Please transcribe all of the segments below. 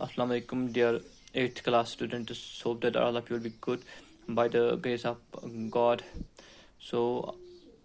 Assalamu alaikum, dear 8th class students. Hope that all of you will be good by the grace of God. So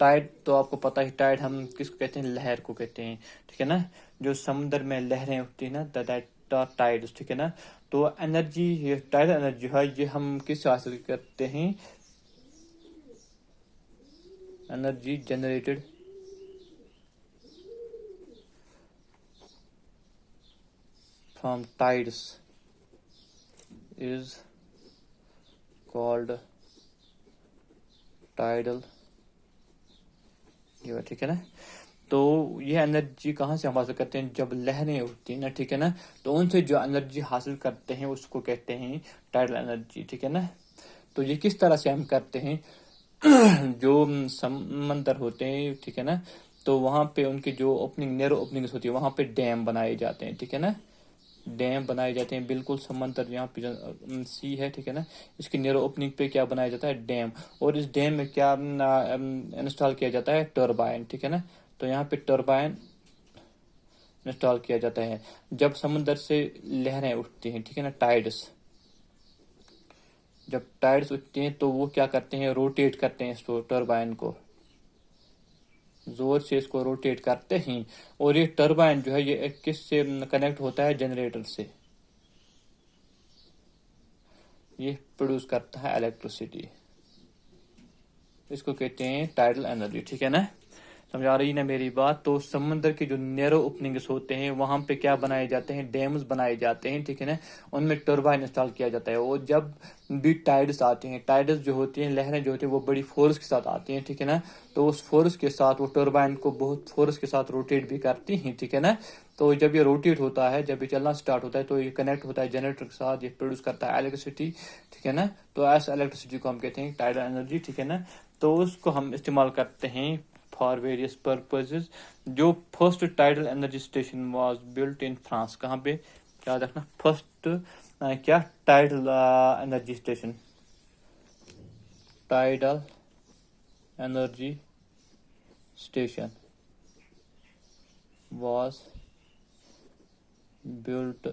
tied تو آپ کو پتہ ہی، tied ہم کس کو کہتے ہیں؟ لہر کو کہتے ہیں، ٹھیک ہے نا، جو سمندر میں لہریں اٹھتی ہیں نا، دیٹ آر ٹائڈس، ٹھیک ہے نا. تو انرجی، یہ ٹائڈل انرجی ہے، یہ ہم کس سے حاصل کرتے ہیں؟ Energy generated from tides is called tidal, یہ ٹھیک ہے نا. تو یہ انرجی کہاں سے ہم حاصل کرتے ہیں؟ جب لہریں اٹھتی ہیں نا، ٹھیک ہے نا، تو ان سے جو انرجی حاصل کرتے ہیں اس کو کہتے ہیں ٹائڈل انرجی، ٹھیک ہے نا. تو یہ کس طرح سے ہم کرتے ہیں؟ جو سمندر ہوتے ہیں، ٹھیک ہے نا، تو وہاں پہ ان کی جو اوپننگ، نیرو اوپننگز ہوتی ہے، وہاں پہ ڈیم بنائے جاتے ہیں، ٹھیک ہے نا. ڈیم بنائے جاتے ہیں، بالکل سمندر یہاں پہ سی ہے، ٹھیک ہے نا، اس کی نیرو اوپننگ پہ کیا بنایا جاتا ہے؟ ڈیم. اور اس ڈیم میں کیا انسٹال کیا جاتا ہے؟ ٹربائن، ٹھیک ہے نا. تو یہاں پہ ٹربائن انسٹال کیا جاتا ہے جب سمندر سے لہریں اٹھتی ہیں، ٹھیک ہے نا، ٹائڈس. جب ٹائڈس اٹھتی ہیں تو وہ کیا کرتے ہیں؟ روٹیٹ کرتے ہیں اس کو، ٹربائن کو، زور سے اس کو روٹیٹ کرتے ہیں. اور یہ ٹربائن جو ہے یہ کس سے کنیکٹ ہوتا ہے؟ جنریٹر سے. یہ پروڈیوس کرتا ہے الیکٹریسٹی، اس کو کہتے ہیں ٹائڈل انرجی، ٹھیک ہے نا. سمجھ آ رہی نا میری بات؟ تو سمندر کے جو نیرو اوپننگز ہوتے ہیں وہاں پہ کیا بنائے جاتے ہیں؟ ڈیمز بنائے جاتے ہیں، ٹھیک ہے نا. ان میں ٹربائن انسٹال کیا جاتا ہے. اور جب بھی ٹائڈس آتے ہیں، ٹائڈس جو ہوتی ہیں، لہریں جو ہوتی ہیں، وہ بڑی فورس کے ساتھ آتی ہیں، ٹھیک ہے نا. تو اس فورس کے ساتھ وہ ٹربائن کو بہت فورس کے ساتھ روٹیٹ بھی کرتی ہیں، ٹھیک ہے نا. تو جب یہ روٹیٹ ہوتا ہے، جب یہ چلنا سٹارٹ ہوتا ہے، تو یہ کنیکٹ ہوتا ہے جنریٹر کے ساتھ، یہ پروڈیوس کرتا ہے الیکٹریسٹی، ٹھیک ہے نا. تو ایس الیکٹریسٹی کو ہم کہتے ہیں ٹائڈل انرجی، ٹھیک ہے نا. تو اس کو ہم استعمال کرتے ہیں فار ویریس پرپزز. جو first tidal energy station was built in France. کہاں پہ؟ یاد رکھنا، فرسٹ کیا؟ Tidal energy station, tidal energy station was built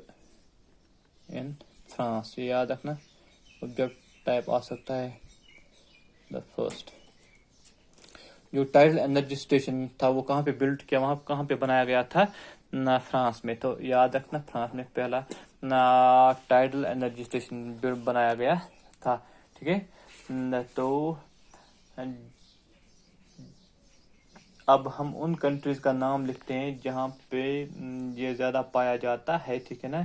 in France. یہ یاد رکھنا، آبجیکٹ ٹائپ آ سکتا ہے دا فرسٹ. جو ٹائڈل انرجی اسٹیشن تھا وہ کہاں پہ بلٹ کیا، وہاں کہاں پہ بنایا گیا تھا؟ فرانس میں. تو یاد رکھنا، فرانس میں پہلا ٹائڈل انرجی اسٹیشن بنایا گیا تھا، ٹھیک ہے. تو اب ہم ان کنٹریز کا نام لکھتے ہیں جہاں پہ یہ زیادہ پایا جاتا ہے، ٹھیک ہے نا،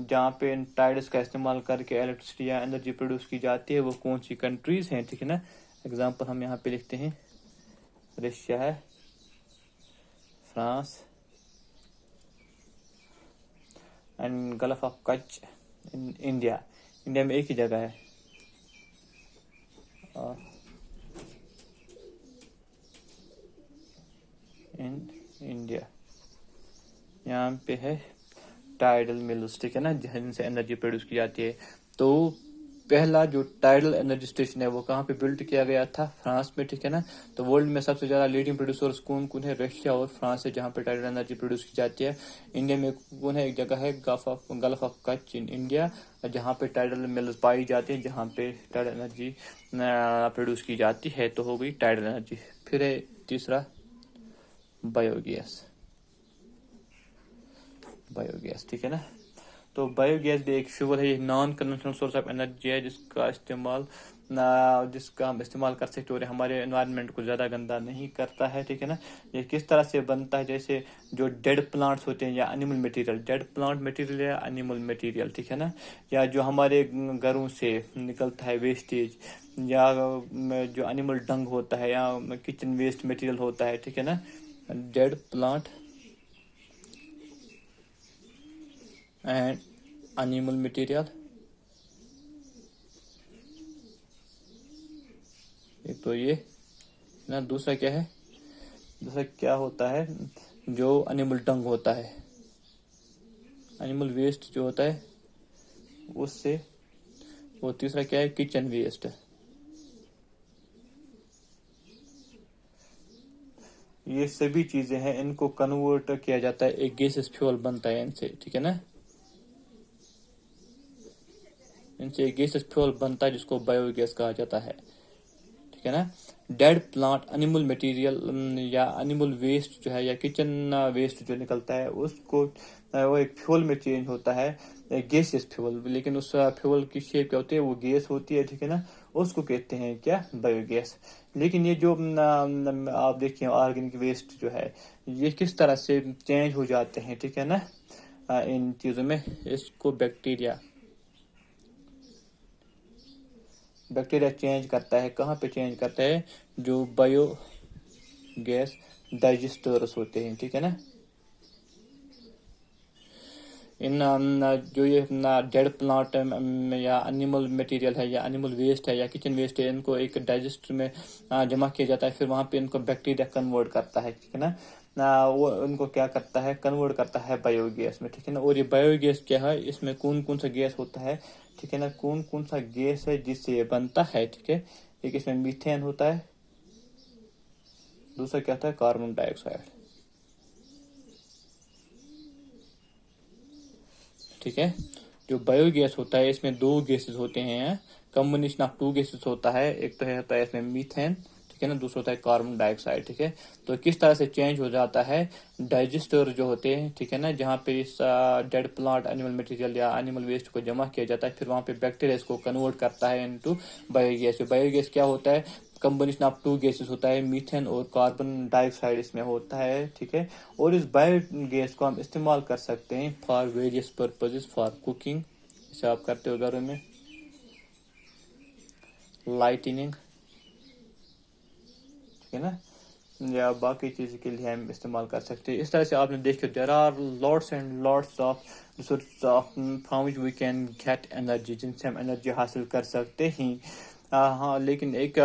جہاں پہ ان ٹائڈس کا استعمال کر کے الیکٹریسٹی یا انرجی پروڈیوس کی جاتی ہے. وہ کون سی کنٹریز ہیں، ٹھیک ہے نا. اگزامپل ہم یہاں پہ لکھتے ہیں، رشیا ہے، فرانس، اینڈ گلف آف کچ انڈیا. انڈیا میں ایک ہی جگہ ہے، ان انڈیا. یہاں پہ ہے ٹائڈل ملز، ٹھیک ہے نا، جن سے انرجی پروڈیوس کی جاتی ہے. تو پہلا جو ٹائڈل انرجی اسٹیشن ہے وہ کہاں پہ بلٹ کیا گیا تھا؟ فرانس میں، ٹھیک ہے نا. تو ورلڈ میں سب سے زیادہ لیڈنگ پروڈیوسرز کون کون ہے؟ رشیا اور فرانس ہے جہاں پہ ٹائڈل انرجی پروڈیوس کی جاتی ہے. انڈیا میں کون ہے؟ ایک جگہ ہے گلف آف کچ ان انڈیا، جہاں پہ ٹائڈل ملز پائی جاتی ہیں، جہاں پہ ٹائڈل انرجی پروڈیوس کی جاتی ہے. تو ہو گئی ٹائڈل انرجی. پھر ہے تیسرا بایو گیس، بایو گیس، ٹھیک ہے نا. تو بایو گیس بھی ایک فیول ہے، یہ naan conventional source of energy ہے جس کا ہم استعمال کر سکتے اور ہمارے انوائرمنٹ کو زیادہ گندا نہیں کرتا ہے، ٹھیک ہے نا. یہ کس طرح سے بنتا ہے؟ جیسے جو ڈیڈ پلانٹس ہوتے ہیں یا animal material, dead plant material یا انیمل مٹیریل، ٹھیک ہے نا، یا جو ہمارے گھروں سے نکلتا ہے ویسٹیج، یا جو انیمل ڈنگ ہوتا ہے، یا کچن ویسٹ مٹیریل ہوتا ہے، ٹھیک ہے نا. Dead plant and animal material. ایک تو یہ نا، دوسرا کیا ہے؟ دوسرا کیا ہوتا ہے؟ جو انیمل ڈنگ ہوتا ہے، انیمل ویسٹ جو ہوتا ہے اس سے. وہ تیسرا کیا ہے؟ Kitchen waste. یہ سبھی چیزیں ہیں، ان کو کنورٹ کیا جاتا ہے، ایک گیسز فیول بنتا ہے ان سے، ٹھیک ہے نا. ان سے ایک گیسز فیول بنتا ہے جس کو بایو گیس کہا جاتا ہے، ٹھیک ٹھیک ہے نا. ڈیڈ پلانٹ انیمل مٹیریل یا انیمل ویسٹ جو ہے یا کچن ویسٹ جو نکلتا ہے اس کو وہ ایک فیول میں چینج ہوتا ہے, گیسیس فیول, لیکن اس فیول کی شیپ کیا ہوتی ہے, وہ گیس ہوتی ہے, ٹھیک ہے نا, اس کو کہتے ہیں کیا, بایو گیس. لیکن یہ جو آپ دیکھیں آرگینک ویسٹ جو ہے یہ کس طرح سے چینج ہو جاتے ہیں, ٹھیک ہے نا, ان چیزوں میں. اس کو بیکٹیریا چینج کرتا ہے. کہاں پہ چینج کرتا ہے, جو بایو گیس ڈائجسٹرز ہوتے ہیں, ٹھیک ہے نا. ان جو یہ ڈیڈ پلانٹ یا انیمل مٹیریل ہے یا انیمل ویسٹ ہے یا کچن ویسٹ ہے, ان کو ایک ڈائجسٹر میں جمع کیا جاتا ہے, پھر وہاں پہ ان کو بیکٹیریا کنورٹ کرتا ہے, ٹھیک ہے نا. وہ ان کو کیا کرتا ہے, کنورٹ کرتا ہے بایو گیس میں, ٹھیک ہے نا. اور یہ بایو گیس کیا ہے, اس میں کون کون سا گیس ہوتا ہے, ٹھیک ہے نا, کون کون سا گیس ہے جس سے یہ بنتا ہے, ٹھیک ہے. ایک اس میں میتھین ہوتا ہے, دوسرا کیا ہوتا ہے, کاربن ڈائی آکسائڈ, ٹھیک ہے. جو بایو گیس ہوتا ہے اس میں دو گیسز ہوتے ہیں, کمبینیشن آف ٹو گیسز ہوتا ہے. ایک تو ہوتا ہے اس میں میتھین, ٹھیک ہے نا, دوسرا ہوتا ہے کاربن ڈائی آکسائڈ, ٹھیک ہے. تو کس طرح سے چینج ہو جاتا ہے, ڈائجسٹر جو ہوتے ہیں, ٹھیک ہے نا, جہاں پہ اس ڈیڈ پلانٹ انیمل مٹیریل یا انیمل ویسٹ کو جمع کیا جاتا ہے, پھر وہاں پہ بیکٹیریا اس کو کنورٹ کرتا ہے into biogas. Biogas کیا ہوتا ہے, کمبینیشن آف ٹو گیسز ہوتا ہے, میتھین اور کاربن ڈائی آکسائڈ اس میں ہوتا ہے, ٹھیک ہے. اور اس بایو گیس کو ہم استعمال کر سکتے ہیں for various purposes, for cooking, جیسے آپ کرتے ہو گھروں میں, لائٹنگ, ٹھیک ہے نا, یا باقی چیزوں کے لیے ہم استعمال کر سکتے ہیں. اس طرح سے آپ نے دیکھا there are lots and lots of resources from which we can get energy, جن سے ہم انرجی حاصل کر سکتے ہیں. ہاں, لیکن ایک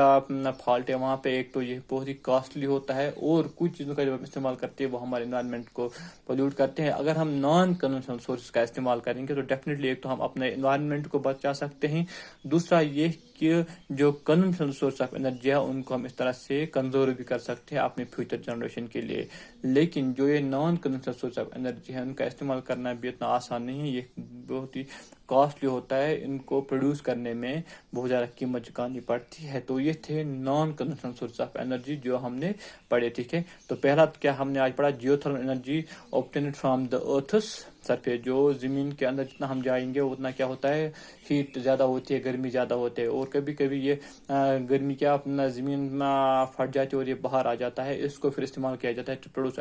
فالٹ ہے وہاں پہ, ایک تو یہ بہت ہی کاسٹلی ہوتا ہے, اور کچھ چیزوں کا جب ہم استعمال کرتے ہیں وہ ہمارے انوائرمنٹ کو پولیوٹ کرتے ہیں. اگر ہم نان کنونشنل سورسز کا استعمال کریں گے تو ڈیفینیٹلی ایک تو ہم اپنے انوائرمنٹ کو بچا سکتے ہیں, دوسرا یہ کہ جو کنونشنل سورس آف انرجی ہے ان کو ہم اس طرح سے کنزرو بھی کر سکتے ہیں اپنے فیوچر جنریشن کے لیے. لیکن جو یہ naan conventional source of energy ہے ان کا استعمال کرنا بھی اتنا آسان نہیں ہے, یہ بہت ہی کاسٹلی ہوتا ہے, ان کو پروڈیوس کرنے میں بہت زیادہ قیمت چکانی پڑتی ہے. تو یہ تھے naan conventional source of energy جو ہم نے پڑھے, ٹھیک ہے. تو پہلا کیا ہم نے آج پڑھا, geothermal energy obtained from the earth's surface. جو زمین کے اندر جتنا ہم جائیں گے اتنا کیا ہوتا ہے, ہیٹ زیادہ ہوتی ہے, گرمی زیادہ ہوتی ہے, اور کبھی کبھی یہ گرمی کیا اپنا زمین میں پھٹ جاتی ہے اور یہ باہر آ جاتا ہے. اس کو پھر استعمال کیا جاتا ہے to produce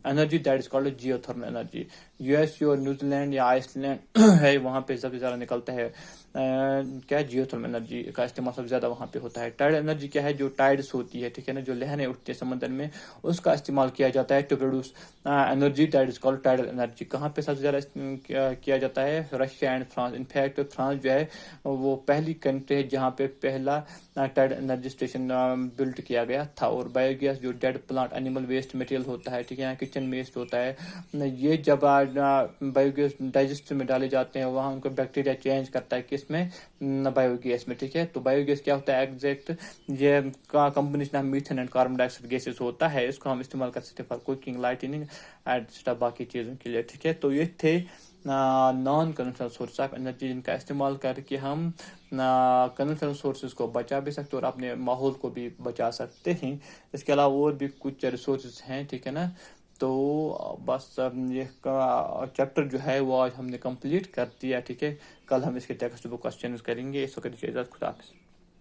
energy, that is called geothermal energy. U S اور نیوزی لینڈ یا آئس لینڈ ہے, وہاں پہ سب سے زیادہ نکلتا ہے کیا, جیو تھرمل انرجی کا استعمال سب سے زیادہ وہاں پہ ہوتا ہے. ٹائڈ انرجی کیا ہے, جو ٹائڈس ہوتی ہے, ٹھیک ہے نا, جو لہریں اٹھتی ہیں سمندر میں, اس کا استعمال کیا جاتا ہے to produce energy, that is called tidal energy. کہاں پہ سب سے زیادہ کیا جاتا ہے, Russia and France. In fact France جو ہے وہ پہلی کنٹری ہے جہاں پہ پہلا ٹائڈل انرجی اسٹیشن بلڈ کیا گیا تھا. اور بایو گیس جو dead plant animal waste material ہوتا ہے, ٹھیک ہے, کچن ویسٹ ہوتا ہے, یہ جب بایو گیس ڈائجسٹر میں ڈالے جاتے ہیں وہاں ان کو بیکٹیریا چینج کرتا ہے کس میں, بایو گیس میں, ٹھیک ہے. تو بایو گیس کیا ہوتا ہے ایگزیکٹ, یہ combination of methane and carbon dye oxide gases ہوتا ہے. اس کو ہم استعمال کر سکتے ہیں فار کوکنگ, لائٹنگ ایٹسٹرا باقی چیزوں کے لیے, ٹھیک ہے. تو یہ تھے naan conventional source of energy, جن کا استعمال کر کے ہم کنونشنل سورسز کو بچا بھی سکتے اور اپنے ماحول کو بھی بچا سکتے ہیں. اس کے علاوہ اور بھی کچھ ریسورسز ہیں, ٹھیک ہے نا. تو بس یہ چیپٹر جو ہے وہ آج ہم نے کمپلیٹ کر دیا, ٹھیک ہے. کل ہم اس کے ٹیکسٹ بک کوسچنز کریں گے. اس وقت اجازت, خدا حافظ.